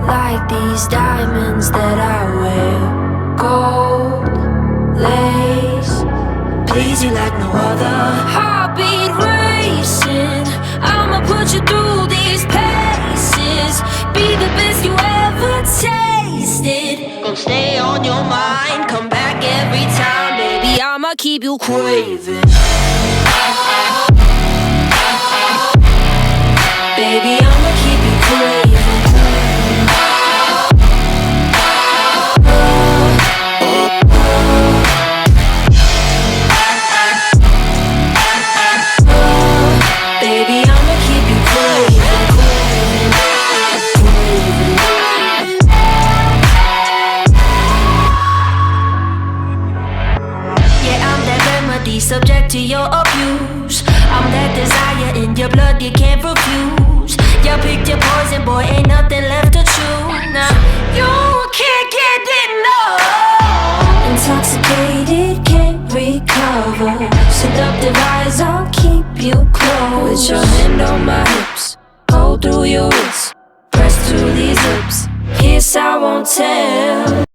like these diamonds that I wear. Gold lace, please you like no other. Heartbeat racing, I'ma put you through these paces. Be the best you ever tasted. Gonna stay on your mind, come back every time, baby. I'ma keep you craving. Baby, I'ma keep you craving. Baby, I'ma keep you craving, craving, craving. Yeah, I'm that remedy, subject to your abuse. I'm that desire in your blood you can't refuse. You picked your poison, boy, ain't nothing left to choose. Now you can't get enough. Intoxicated, can't recover. Seductive eyes, I'll keep you close. Put your hand on my hips, hold through your wrist, press through these lips. Kiss, I won't tell.